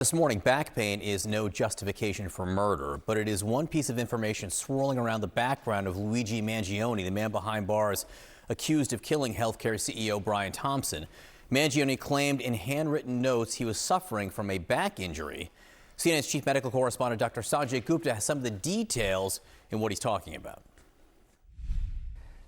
This morning, back pain is no justification for murder, but it is one piece of information swirling around the background of Luigi Mangione, the man behind bars accused of killing healthcare CEO Brian Thompson. Mangione claimed in handwritten notes he was suffering from a back injury. CNN's chief medical correspondent Dr. Sanjay Gupta has some of the details in what he's talking about.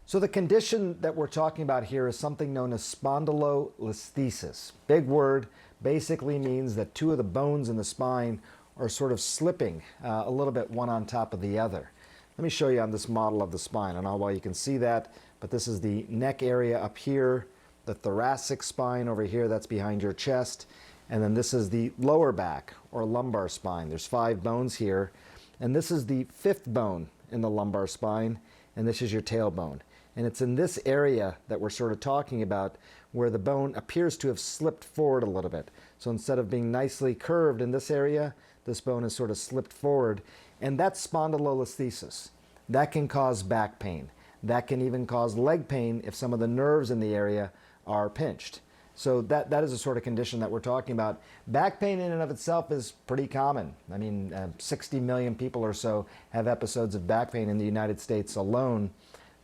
So the condition that we're talking about here is something known as spondylolisthesis. Big word, basically means that two of the bones in the spine are sort of slipping a little bit one on top of the other. Let me show you on this model of the spine. I don't know why you can see that, but this is the neck area up here, the thoracic spine over here, that's behind your chest, and then this is the lower back or lumbar spine. There's 5 bones here, and this is the 5th bone in the lumbar spine, and this is your tailbone. And it's in this area that we're sort of talking about where the bone appears to have slipped forward a little bit. So instead of being nicely curved in this area, this bone has sort of slipped forward. And that's spondylolisthesis. That can cause back pain. That can even cause leg pain if some of the nerves in the area are pinched. So that is a sort of condition that we're talking about. Back pain in and of itself is pretty common. I mean, 60 million people or so have episodes of back pain in the United States alone.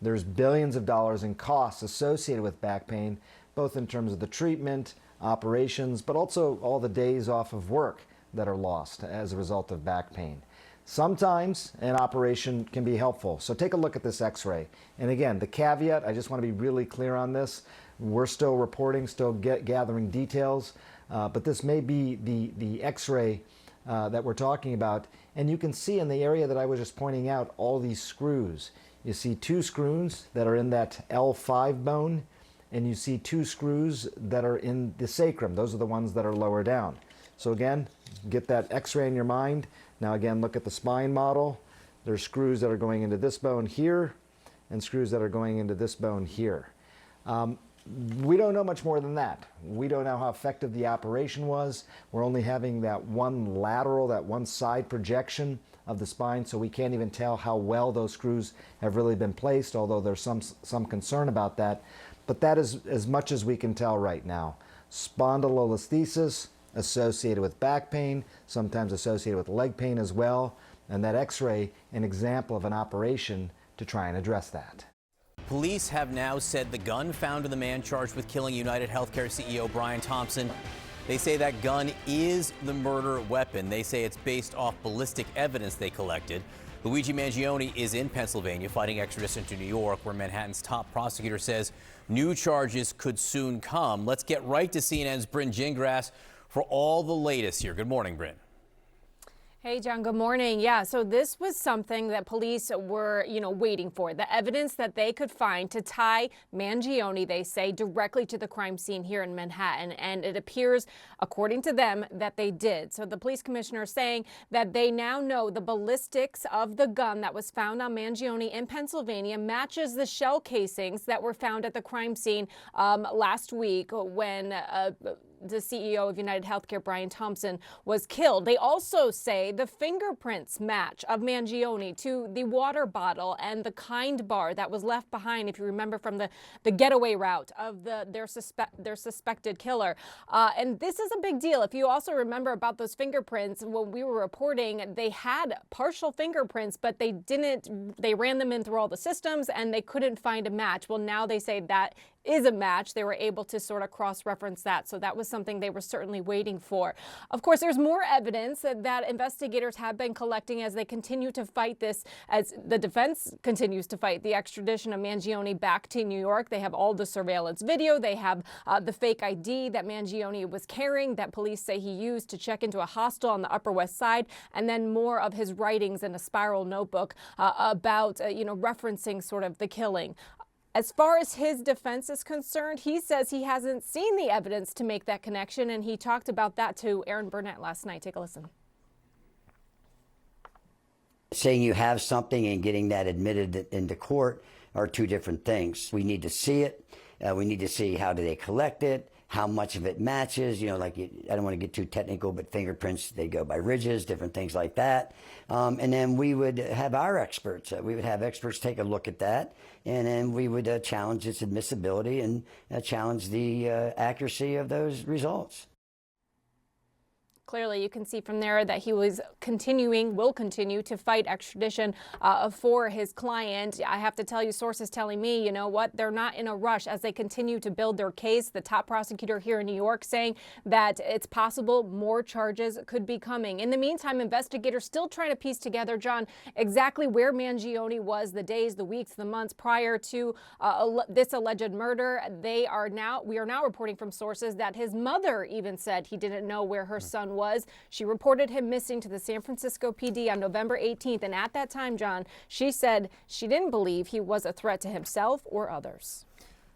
There's billions of dollars in costs associated with back pain, both in terms of the treatment, operations, but also all the days off of work that are lost as a result of back pain. Sometimes an operation can be helpful. So take a look at this x-ray. And again, the caveat, I just want to be really clear on this. We're still reporting, still gathering details, but this may be the x-ray that we're talking about. And you can see in the area that I was just pointing out all these screws. You see 2 screws that are in that L5 bone, and you see 2 screws that are in the sacrum. Those are the ones that are lower down. So again, get that x-ray in your mind. Now again, look at the spine model. There's screws that are going into this bone here, and screws that are going into this bone here. We don't know much more than that. We don't know how effective the operation was. We're only having that one lateral, that one side projection of the spine, so we can't even tell how well those screws have really been placed, although there's some concern about that. But that is as much as we can tell right now. Spondylolisthesis associated with back pain, sometimes associated with leg pain as well, and that x-ray an example of an operation to try and address that. Police have now said the gun found in the man charged with killing United Healthcare CEO Brian Thompson, they say that gun is the murder weapon. They say it's based off ballistic evidence they collected. Luigi Mangione is in Pennsylvania fighting extradition to New York, where Manhattan's top prosecutor says new charges could soon come. Let's get right to CNN's Bryn Gingras for all the latest here. Good morning, Bryn. Hey, John, good morning. Yeah, so this was something that police were, waiting for. The evidence that they could find to tie Mangione, they say, directly to the crime scene here in Manhattan. And it appears, according to them, that they did. So the police commissioner is saying that they now know the ballistics of the gun that was found on Mangione in Pennsylvania matches the shell casings that were found at the crime scene last week when the CEO of United Healthcare, Brian Thompson, was killed. They also say the fingerprints match of Mangione to the water bottle and the Kind bar that was left behind, if you remember, from the getaway route of their suspected killer. And this is a big deal. If you also remember about those fingerprints, when we were reporting, they had partial fingerprints, but they ran them in through all the systems and they couldn't find a match. Well, now they say that is a match. They were able to sort of cross-reference that. So that was something they were certainly waiting for. Of course, there's more evidence that investigators have been collecting as they continue to fight this, as the defense continues to fight the extradition of Mangione back to New York. They have all the surveillance video. They have the fake ID that Mangione was carrying that police say he used to check into a hostel on the Upper West Side, and then more of his writings in a spiral notebook about, referencing sort of the killing. As far as his defense is concerned, he says he hasn't seen the evidence to make that connection, and he talked about that to Aaron Burnett last night. Take a listen. Saying you have something and getting that admitted into court are 2 different things. We need to see it. We need to see how do they collect it, how much of it matches. I don't want to get too technical, but fingerprints, they go by ridges, different things like that. And then we would have our experts. We would have experts take a look at that, and then we would challenge its admissibility and challenge the accuracy of those results. Clearly, you can see from there that he will continue to fight extradition for his client. I have to tell you, sources telling me, you know what, they're not in a rush as they continue to build their case. The top prosecutor here in New York saying that it's possible more charges could be coming. In the meantime, investigators still trying to piece together, John, exactly where Mangione was the days, the weeks, the months prior to this alleged murder. We are now reporting from sources that his mother even said he didn't know where her son was. She reported him missing to the San Francisco PD on November 18th. And at that time, John, she said she didn't believe he was a threat to himself or others.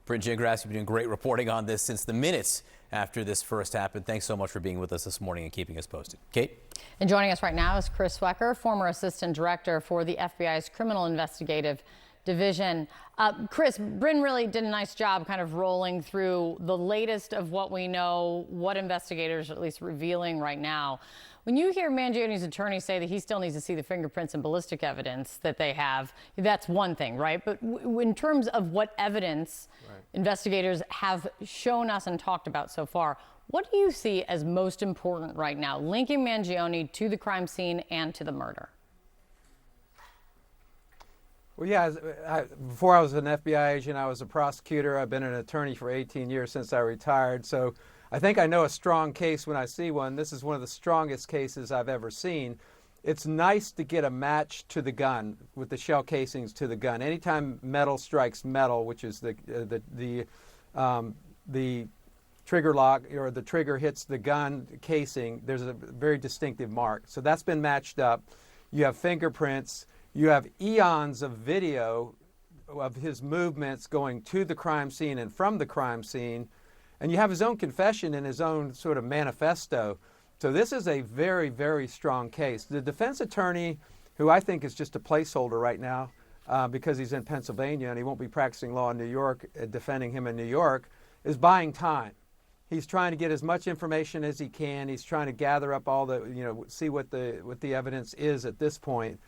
Bryn Gingras, you've been doing great reporting on this since the minutes after this first happened. Thanks so much for being with us this morning and keeping us posted. Kate? And joining us right now is Chris Swecker, former assistant director for the FBI's Criminal Investigative Division. Chris, Bryn really did a nice job kind of rolling through the latest of what we know, what investigators are at least revealing right now. When you hear Mangione's attorney say that he still needs to see the fingerprints and ballistic evidence that they have, that's one thing, right? But in terms of what evidence investigators have shown us and talked about so far, what do you see as most important right now, linking Mangione to the crime scene and to the murder? Well, yeah, before I was an FBI agent, I was a prosecutor. I've been an attorney for 18 years since I retired. So I think I know a strong case when I see one. This is one of the strongest cases I've ever seen. It's nice to get a match to the gun with the shell casings to the gun. Anytime metal strikes metal, which is the trigger lock or the trigger hits the gun casing, there's a very distinctive mark. So that's been matched up. You have fingerprints. You have eons of video of his movements going to the crime scene and from the crime scene. And you have his own confession and his own sort of manifesto. So this is a very, very strong case. The defense attorney, who I think is just a placeholder right now because he's in Pennsylvania and he won't be practicing law in New York, defending him in New York, is buying time. He's trying to get as much information as he can. He's trying to gather up all the, see what the evidence is at this point.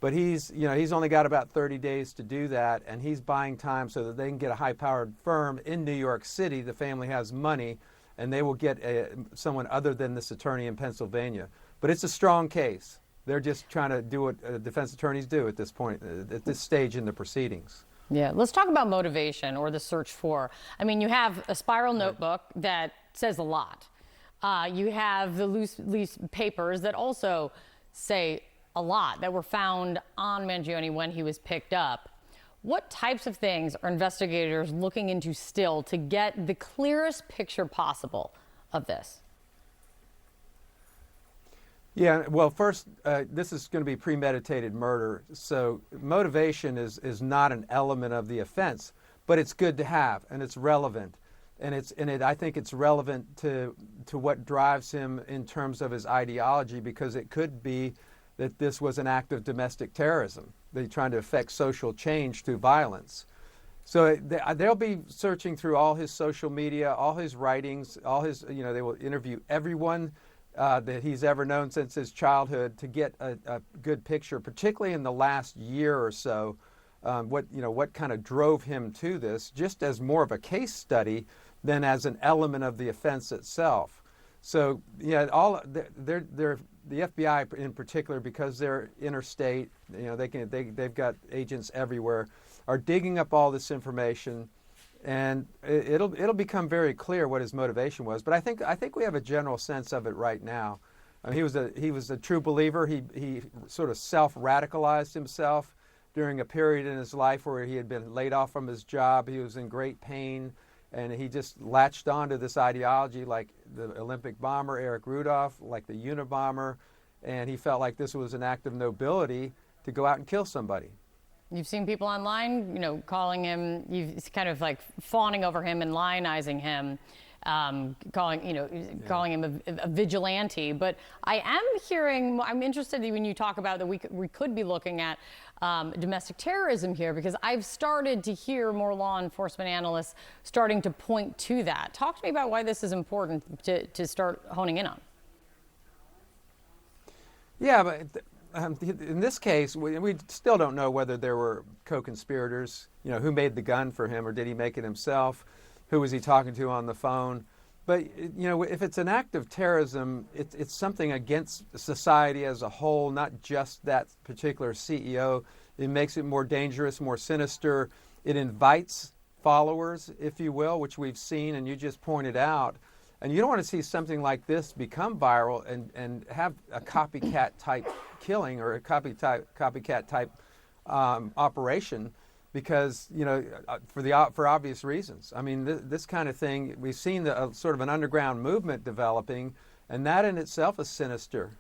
But he's only got about 30 days to do that, and he's buying time so that they can get a high-powered firm in New York City. The family has money, and they will get someone other than this attorney in Pennsylvania. But it's a strong case. They're just trying to do what defense attorneys do at this point, at this stage in the proceedings. Yeah, let's talk about motivation or the search for. I mean, you have a spiral notebook that says a lot. You have the loose papers that also say a lot that were found on Mangione when he was picked up. What types of things are investigators looking into still to get the clearest picture possible of this? Yeah, well, first, this is going to be premeditated murder, so motivation is not an element of the offense, but it's good to have, and it's relevant. I think it's relevant to what drives him in terms of his ideology, because it could be that this was an act of domestic terrorism. They're trying to affect social change through violence. So they'll be searching through all his social media, all his writings, they will interview everyone that he's ever known since his childhood to get a good picture, particularly in the last year or so, what kind of drove him to this, just as more of a case study than as an element of the offense itself. So yeah, the FBI in particular, because they're interstate, they've got agents everywhere, are digging up all this information, and it'll become very clear what his motivation was. But I think we have a general sense of it right now. He was a true believer. He sort of self-radicalized himself during a period in his life where he had been laid off from his job. He was in great pain, and he just latched onto this ideology, like the Olympic bomber Eric Rudolph, like the Unabomber, and he felt like this was an act of nobility to go out and kill somebody. You've seen people online, calling him, kind of like fawning over him and lionizing him, calling him a vigilante. But I am hearing, I'm interested when you talk about that we could be looking at domestic terrorism here, because I've started to hear more law enforcement analysts starting to point to that. Talk to me about why this is important to start honing in on. Yeah, but in this case, we still don't know whether there were co-conspirators, who made the gun for him, or did he make it himself? Who was he talking to on the phone? But if it's an act of terrorism, it's something against society as a whole, not just that particular CEO. It makes it more dangerous, more sinister. It invites followers, if you will, which we've seen and you just pointed out. And you don't want to see something like this become viral and have a copycat type killing or a copycat type operation, because for obvious reasons. I mean, this kind of thing, we've seen sort of an underground movement developing, and that in itself is sinister.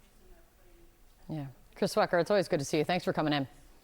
Yeah, Chris Swecker, it's always good to see you. Thanks for coming in.